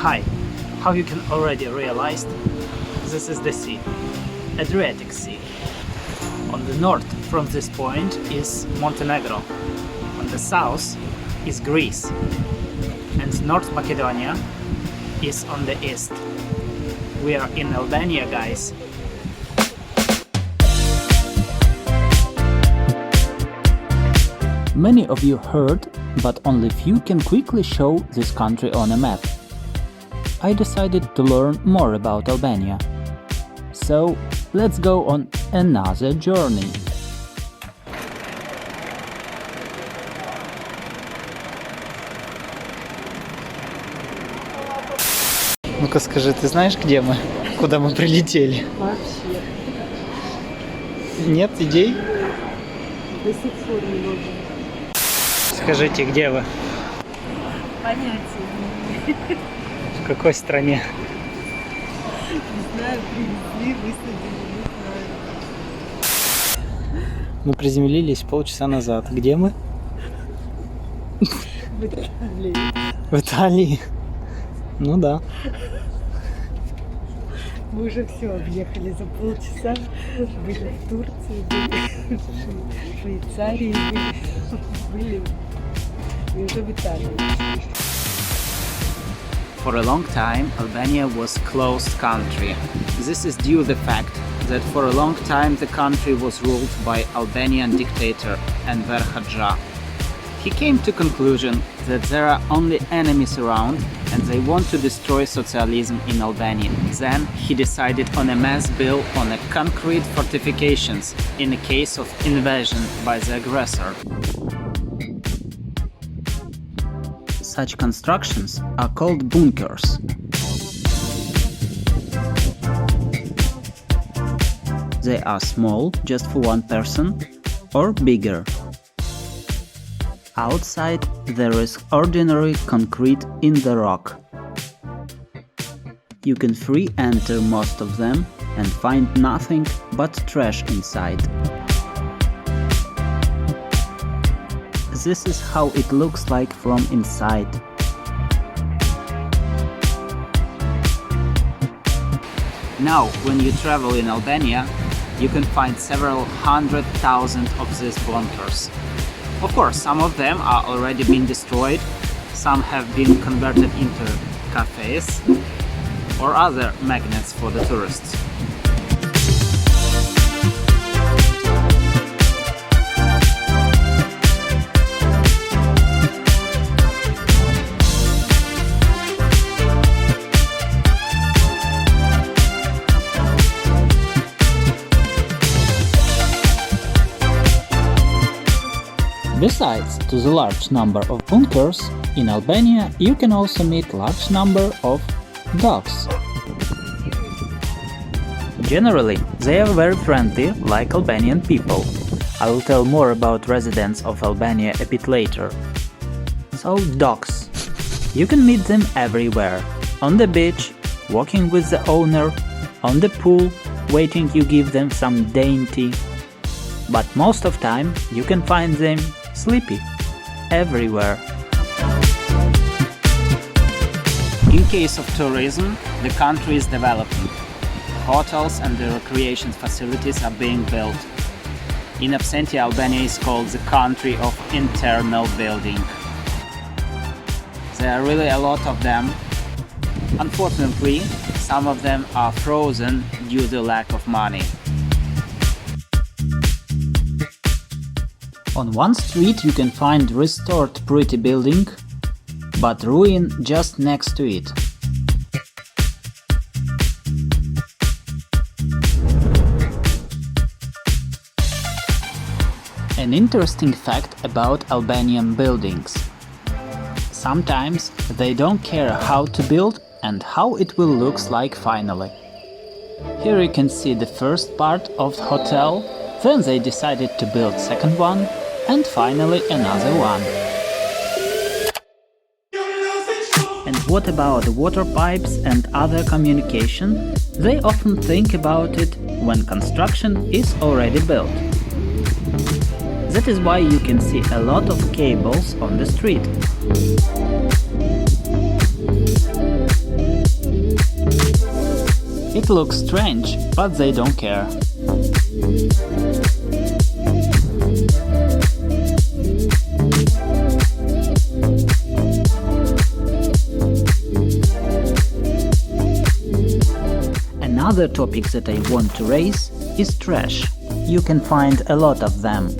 Hi, how you can already realize, this is the sea, Adriatic Sea. On the north from this point is Montenegro, on the south is Greece, and North Macedonia is on the east. We are in Albania, guys. Many of you heard, but only few can quickly show this country on a map. I decided to learn more about Albania. So, let's go on another journey. Ну-ка скажи, ты знаешь, где мы? Куда мы прилетели? Вообще. Нет идей? До сих пор не могу. Скажите, где вы? Понятия не имею. В какой стране? Не знаю, привезли, высадили, не знаю. Мы приземлились полчаса назад. Где мы? В Италии. В Италии. Ну да. Мы уже все объехали за полчаса. Были в Турции, были в Швейцарии, были и уже в Италии. For a long time, Albania was closed country. This is due to the fact that for a long time the country was ruled by Albanian dictator Enver Hoxha. He came to conclusion that there are only enemies around and they want to destroy socialism in Albania. Then he decided on a mass build on a concrete fortifications in a case of invasion by the aggressor. Such constructions are called bunkers. They are small, just for one person, or bigger. Outside there is ordinary concrete in the rock. You can free enter most of them and find nothing but trash inside. This is how it looks like from inside. Now, when you travel in Albania, you can find several 100,000 of these bunkers. Of course, some of them are already been destroyed, some have been converted into cafes or other magnets for the tourists. Besides to the large number of bunkers, in Albania you can also meet large number of dogs. Generally, they are very friendly, like Albanian people. I will tell more about residents of Albania a bit later. So, dogs. You can meet them everywhere. On the beach, walking with the owner, on the pool, waiting you give them some dainty. But most of time you can find them sleepy everywhere. In case of tourism, the country is developing. Hotels and the recreation facilities are being built. In absentia, Albania is called the country of internal building. There are really a lot of them. Unfortunately, some of them are frozen due to lack of money. On one street you can find restored pretty building, but ruin just next to it. An interesting fact about Albanian buildings. Sometimes they don't care how to build and how it will look like finally. Here you can see the first part of the hotel, then they decided to build second one, and finally another one. And what about the water pipes and other communication? They often think about it when construction is already built. That is why you can see a lot of cables on the street. It looks strange, but they don't care. Another topic that I want to raise is trash. You can find a lot of them.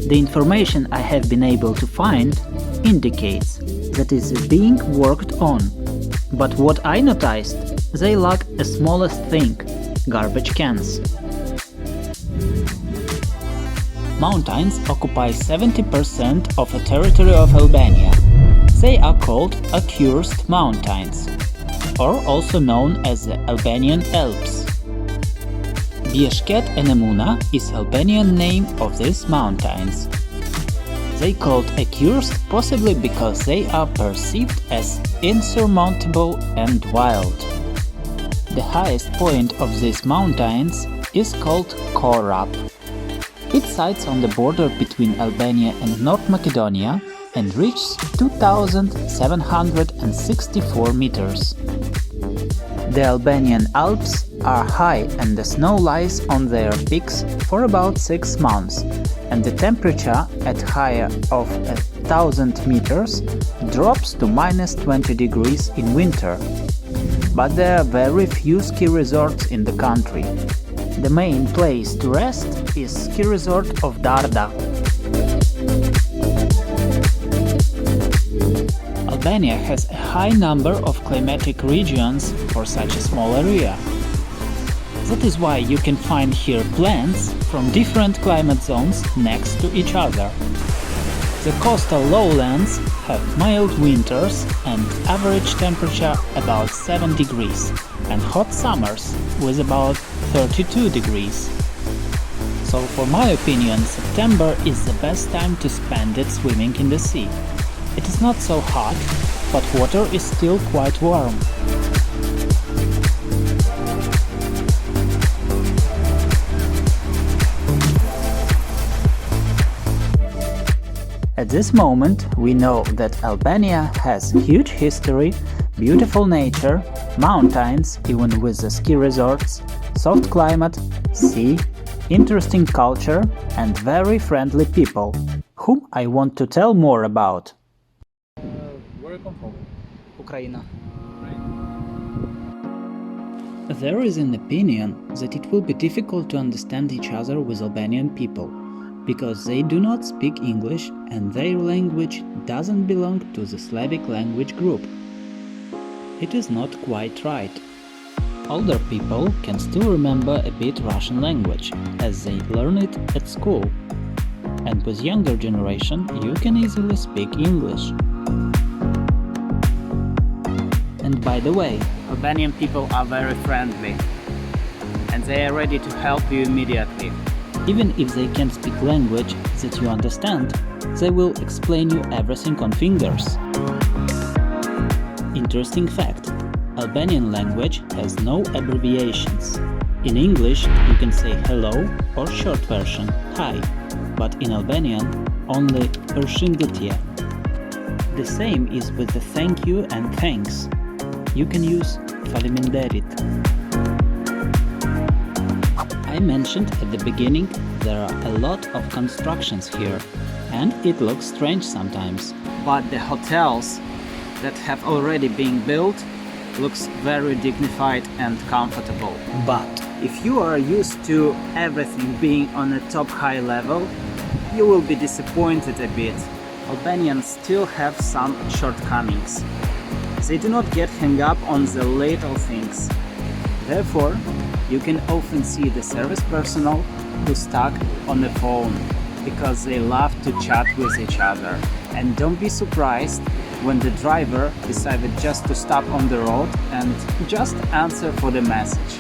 The information I have been able to find indicates that it is being worked on. But what I noticed, they lack a smallest thing – garbage cans. Mountains occupy 70% of the territory of Albania. They are called accursed mountains, or also known as the Albanian Alps. Bieshket and Emuna is Albanian name of these mountains. They called accursed possibly because they are perceived as insurmountable and wild. The highest point of these mountains is called Korab. It sits on the border between Albania and North Macedonia and reaches 2,764 meters. The Albanian Alps are high and the snow lies on their peaks for about 6 months, and the temperature at higher of 1,000 meters drops to -20 degrees in winter. But there are very few ski resorts in the country. The main place to rest is ski resort of Darda. Albania has a high number of climatic regions for such a small area. That is why you can find here plants from different climate zones next to each other. The coastal lowlands have mild winters and average temperature about 7 degrees, and hot summers with about 32 degrees. So for my opinion, September is the best time to spend it swimming in the sea. It is not so hot, but water is still quite warm. At this moment, we know that Albania has huge history, beautiful nature, mountains, even with the ski resorts, soft climate, sea, interesting culture, and very friendly people, whom I want to tell more about. Where you come from? Ukraine. There is an opinion that it will be difficult to understand each other with Albanian people, because they do not speak English and their language doesn't belong to the Slavic language group. It is not quite right. Older people can still remember a bit Russian language, as they learn it at school. And with younger generation, you can easily speak English. And by the way, Albanian people are very friendly and they are ready to help you immediately. Even if they can't speak language that you understand, they will explain you everything on fingers. Interesting fact: Albanian language has no abbreviations. In English, you can say hello or short version hi, but in Albanian, only përshëndetje. The same is with the thank you and thanks. You can use faleminderit. I mentioned at the beginning there are a lot of constructions here, and it looks strange sometimes. But the hotels that have already been built looks very dignified and comfortable. But if you are used to everything being on a top high level, you will be disappointed a bit. Albanians still have some shortcomings. They do not get hung up on the little things. Therefore, you can often see the service personnel who stuck on the phone because they love to chat with each other. And don't be surprised when the driver decided just to stop on the road and just answer for the message.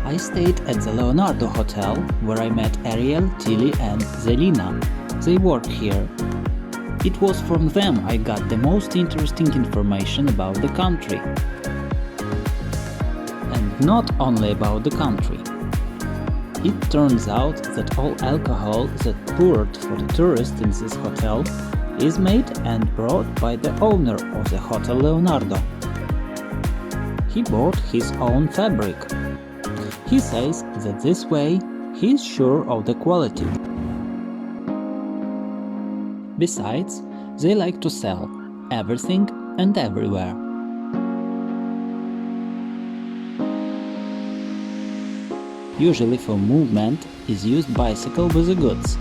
I stayed at the Leonardo hotel where I met Ariel, Tilly and Zelina. They work here. It was from them I got the most interesting information about the country. And not only about the country. It turns out that all alcohol that poured for the tourists in this hotel is made and brought by the owner of the Hotel Leonardo. He bought his own fabric, He says that this way he is sure of the quality. Besides, they like to sell everything and everywhere. Usually for movement is used bicycle with the goods.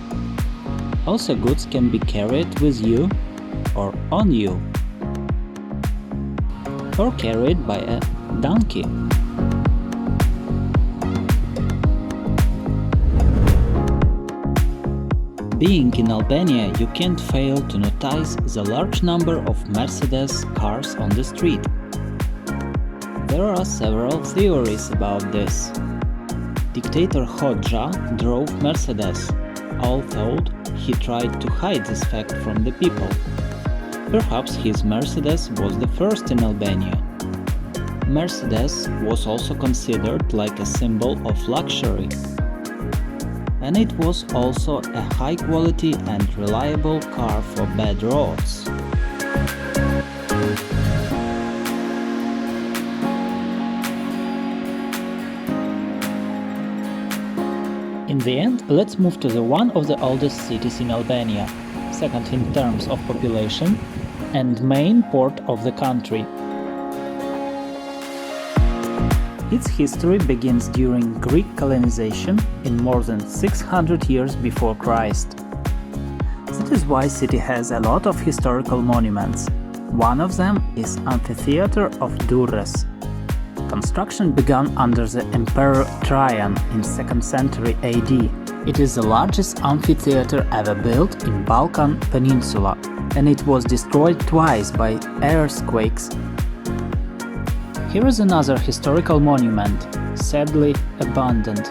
Also goods can be carried with you or on you, or carried by a donkey. Being in Albania, you can't fail to notice the large number of Mercedes cars on the street. There are several theories about this. Dictator Hoxha drove Mercedes, although he tried to hide this fact from the people. Perhaps his Mercedes was the first in Albania. Mercedes was also considered like a symbol of luxury. And it was also a high-quality and reliable car for bad roads. In the end, let's move to one of the oldest cities in Albania, second in terms of population, and main port of the country. Its history begins during Greek colonization in more than 600 years before Christ. That is why city has a lot of historical monuments. One of them is Amphitheater of Durres. Construction began under the Emperor Trajan in 2nd century AD. It is the largest amphitheater ever built in Balkan Peninsula, and it was destroyed twice by earthquakes. Here is another historical monument, sadly abandoned.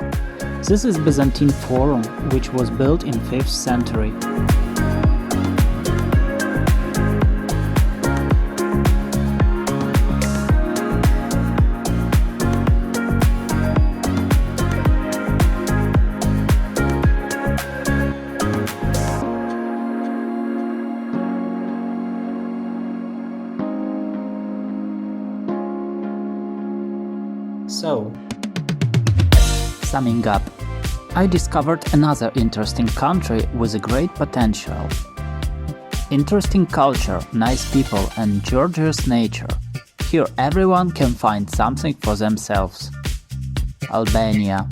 This is Byzantine Forum, which was built in 5th century. So, summing up, I discovered another interesting country with a great potential. Interesting culture, nice people and gorgeous nature. Here everyone can find something for themselves. Albania.